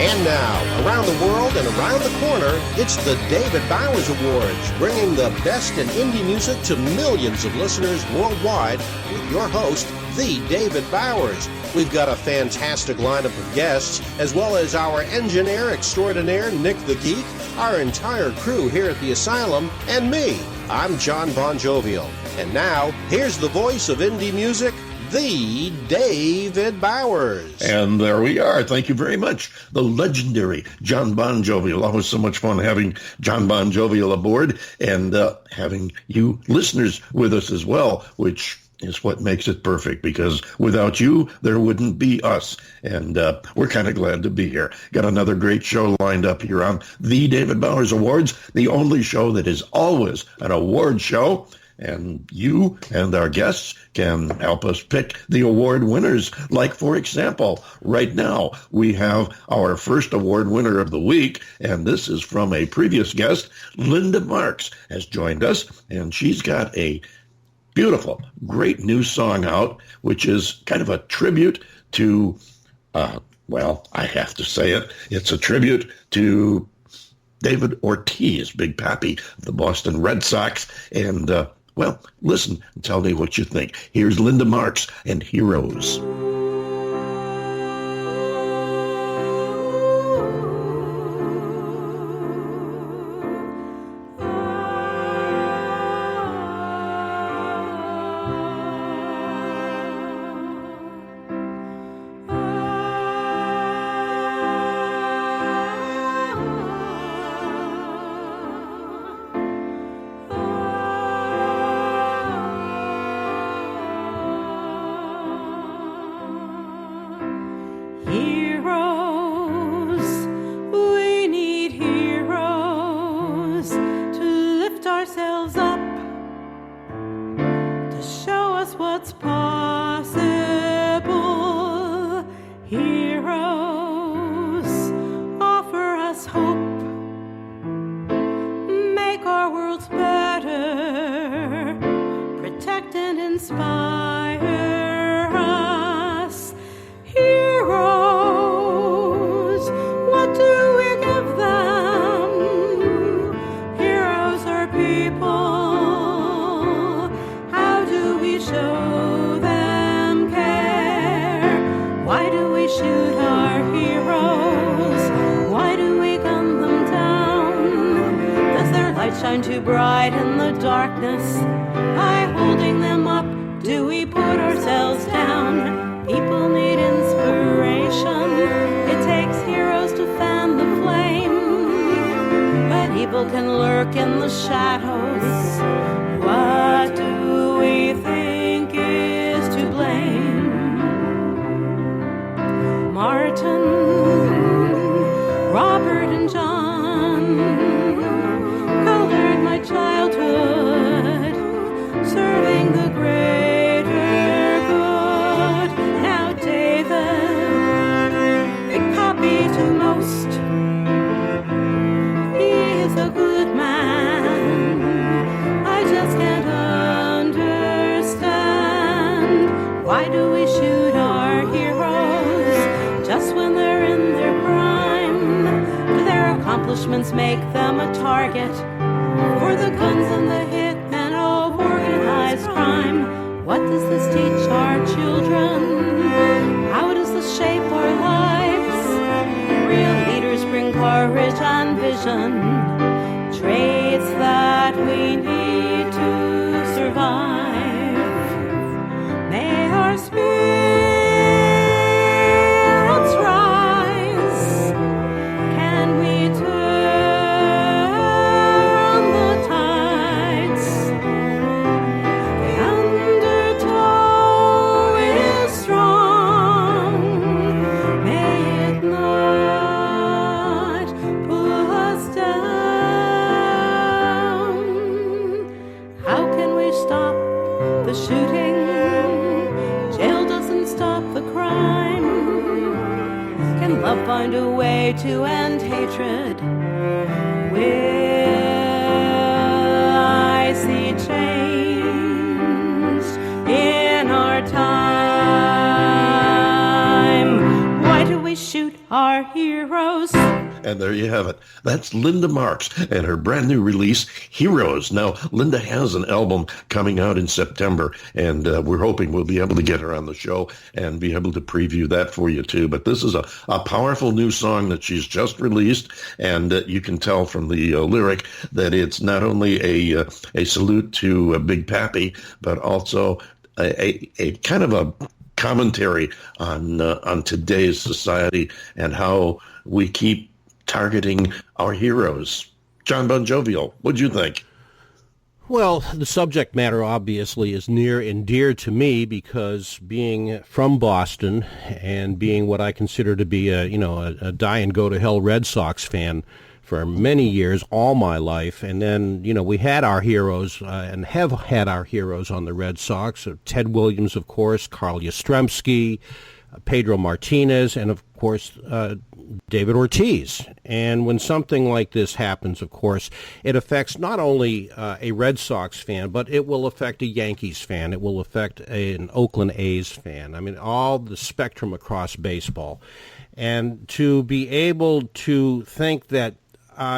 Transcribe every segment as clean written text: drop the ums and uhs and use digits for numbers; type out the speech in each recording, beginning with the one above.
And now, around the world and around the corner, it's the David Bowers Awards, bringing the best in indie music to millions of listeners worldwide with your host, the David Bowers. We've got a fantastic lineup of guests, as well as our engineer extraordinaire, Nick the Geek, our entire crew here at the Asylum, and me. I'm John Bon Jovial. And now, here's the voice of indie music, the David Bowers. And there we are. Thank you very much. The legendary John Bon Jovial. Always so much fun having John Bon Jovial aboard and having you listeners with us as well, which is what makes it perfect, because without you, there wouldn't be us. And we're kind of glad to be here. Got another great show lined up here on the David Bowers Awards, the only show that is always an award show. And you and our guests can help us pick the award winners. Like, for example, right now we have our first award winner of the week, and this is from a previous guest. Linda Marks has joined us, and she's got a beautiful, great new song out, which is kind of a tribute to, well, I have to say it. It's a tribute to David Ortiz, Big Papi of the Boston Red Sox, and well, listen and tell me what you think. Here's Linda Marks and Heroes. Make them a target for the guns and the hitmen of organized crime. What does this teach our children? How does this shape our lives? Real leaders bring courage and vision, traits that we need to survive. May our spirits rise. Can we turn find a way to end hatred? Will I see change in our time? Why do we shoot our heroes. And there you have it. That's Linda Marks and her brand new release, Heroes. Now, Linda has an album coming out in September, and we're hoping we'll be able to get her on the show and be able to preview that for you, too. But this is a powerful new song that she's just released, and you can tell from the lyric that it's not only a salute to Big Pappy, but also a kind of a commentary on today's society and how we keep targeting our heroes. John Bon Jovial, what'd you think? Well, the subject matter obviously is near and dear to me because being from Boston and being what I consider to be a die and go to hell Red Sox fan for many years, all my life, and then we had our heroes and have had our heroes on the Red Sox. Ted Williams, of course, Carl Yastrzemski, Pedro Martinez, and of course David Ortiz. And when something like this happens, of course, it affects not only a Red Sox fan, but it will affect a Yankees fan. It will affect an Oakland A's fan. I mean, all the spectrum across baseball. And to be able to think that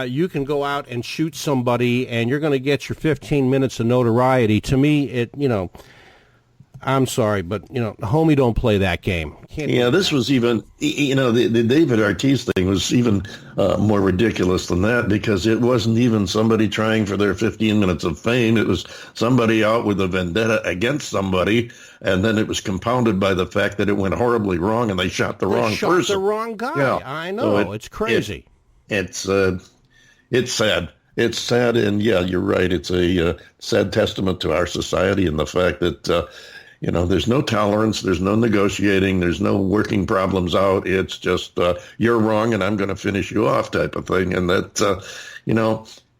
you can go out and shoot somebody and you're going to get your 15 minutes of notoriety, to me, I'm sorry, but, homie, don't play that game. This was even, the David Ortiz thing was even more ridiculous than that because it wasn't even somebody trying for their 15 minutes of fame. It was somebody out with a vendetta against somebody, and then it was compounded by the fact that it went horribly wrong and they shot the wrong person. The wrong guy. Yeah. I know. So it's crazy. It's sad. It's sad, and you're right. It's a sad testament to our society and the fact that there's no tolerance, there's no negotiating, there's no working problems out. It's just you're wrong, and I'm going to finish you off type of thing. And that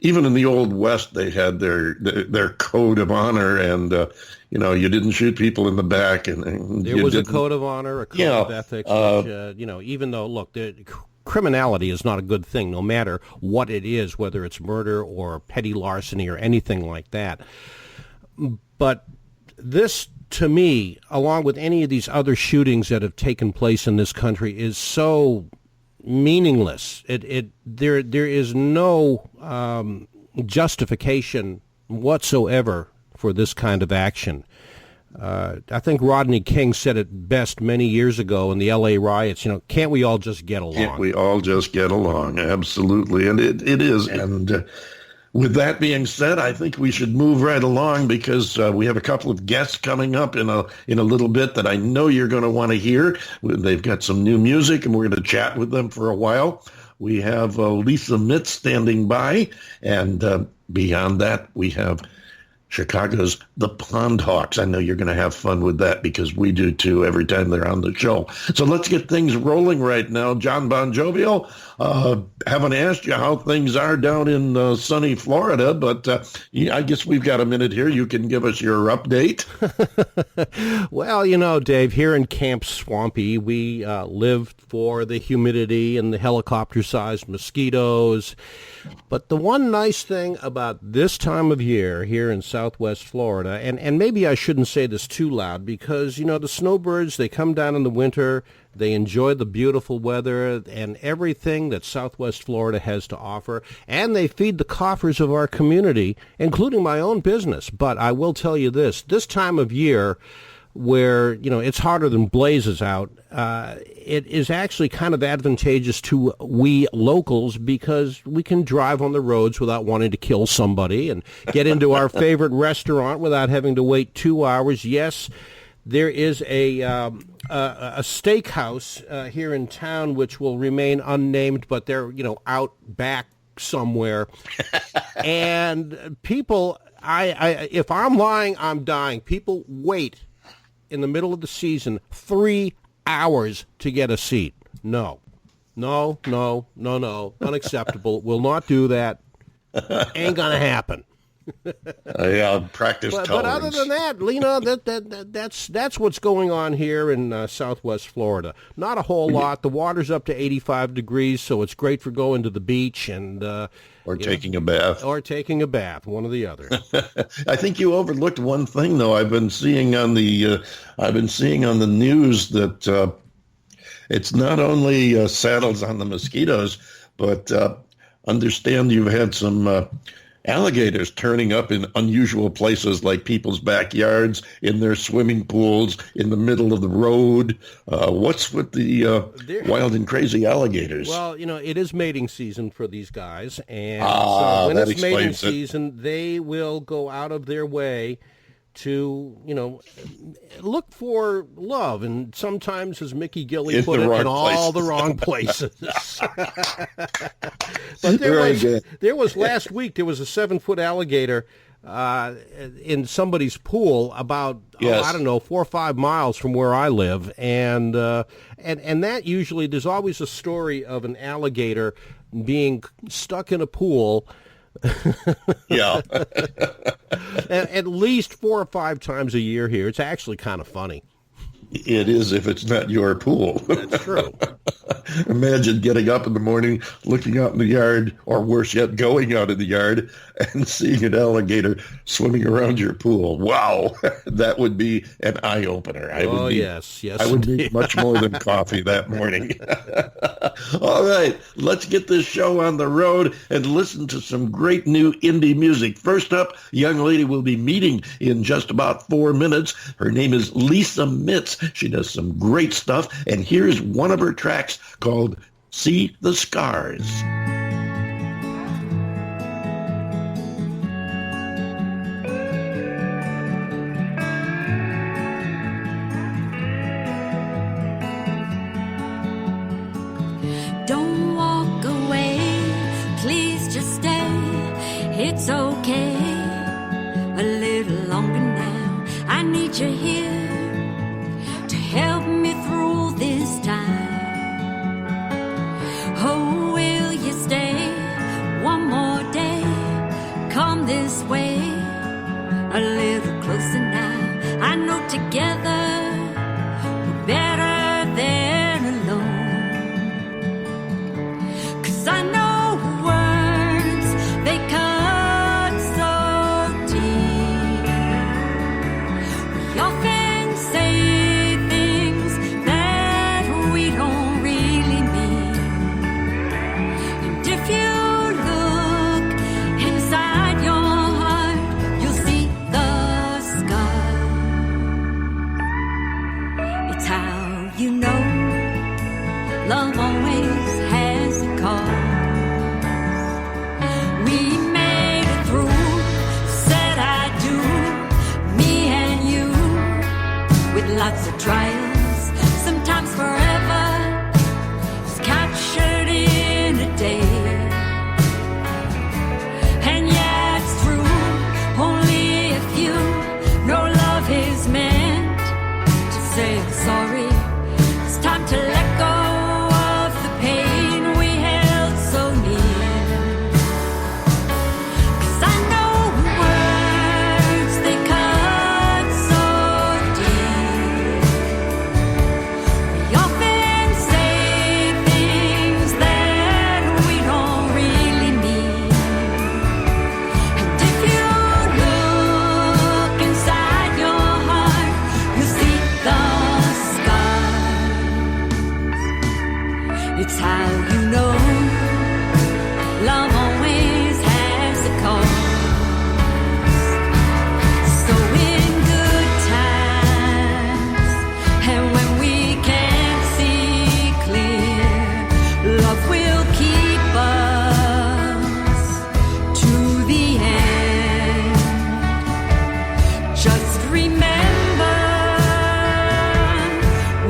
even in the Old West, they had their code of honor, and you didn't shoot people in the back, and there was a code of honor, a code of ethics. Which, even though look. Criminality is not a good thing, no matter what it is, whether it's murder or petty larceny or anything like that. But this, to me, along with any of these other shootings that have taken place in this country, is so meaningless. There is no justification whatsoever for this kind of action. I think Rodney King said it best many years ago in the L.A. riots, can't we all just get along? Can't we all just get along? Absolutely. And it is. And with that being said, I think we should move right along because we have a couple of guests coming up in a little bit that I know you're going to want to hear. They've got some new music, and we're going to chat with them for a while. We have Lisa Mitz standing by, and beyond that, we have Chicago's The Pond Hawks. I know you're going to have fun with that because we do too every time they're on the show. So let's get things rolling right now. John Bon Jovial, haven't asked you how things are down in sunny Florida, but I guess we've got a minute here. You can give us your update. Well, Dave, here in Camp Swampy, we live for the humidity and the helicopter-sized mosquitoes. But the one nice thing about this time of year here in Southwest Florida, and maybe I shouldn't say this too loud because, the snowbirds, they come down in the winter, they enjoy the beautiful weather and everything that Southwest Florida has to offer, and they feed the coffers of our community, including my own business. But I will tell you this time of year where, it's hotter than blazes out, it is actually kind of advantageous to we locals because we can drive on the roads without wanting to kill somebody and get into our favorite restaurant without having to wait 2 hours. Yes, there is a steakhouse here in town which will remain unnamed, but they're, out back somewhere. And people, if I'm lying, I'm dying. People wait in the middle of the season 3 hours to get a seat. No. Unacceptable. We'll not do that. Ain't gonna happen. Practice tolerance. But other than that, that's what's going on here in Southwest Florida. Not a whole lot. The water's up to 85 degrees, so it's great for going to the beach and or taking a bath. Or taking a bath, one or the other. I think you overlooked one thing, though. I've been seeing on the news that It's not only saddles on the mosquitoes, but understand you've had some alligators turning up in unusual places like people's backyards, in their swimming pools, in the middle of the road. What's with the wild and crazy alligators? Well, it is mating season for these guys, and so when it's mating season, they will go out of their way to, look for love, and sometimes, as Mickey Gilley put it, in all the wrong places. But there was last week, there was a 7-foot alligator in somebody's pool about, I don't know, 4 or 5 miles from where I live, and that usually, there's always a story of an alligator being stuck in a pool. Yeah. At least 4 or 5 times a year here. It's actually kind of funny. It is if it's not your pool. That's true. Imagine getting up in the morning, looking out in the yard, or worse yet, going out in the yard and seeing an alligator swimming around your pool. Wow, that would be an eye-opener. Yes, I would need much more than coffee that morning. All right, let's get this show on the road and listen to some great new indie music. First up, a young lady we'll be meeting in just about 4 minutes. Her name is Lisa Mitz. She does some great stuff, and here's one of her tracks called See the Scars. Don't walk away, please just stay. It's okay, a little longer now. I need you here to help me through this time. Oh, will you stay one more day? Come this way, a little closer now. I know together we're better than alone. 'Cause I know words, they cut so deep. We often say things that we don't really mean. And if you look inside your heart, you'll see the scar. It's how you know love always has a cause. We made it through, said I do, me and you, with lots of trials, sometimes forever, is captured in a day. And yeah, it's true, only if you know love is meant to say I'm sorry. It's time to let go of the pain we held so near. 'Cause I know words, they cut so deep. We often say things that we don't really mean. And if you look inside your heart, you'll see the scars. It's how you know love always has a cause. So in good times and when we can't see clear, love will keep us to the end. Just remember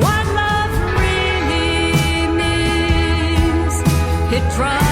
what love really means. It tries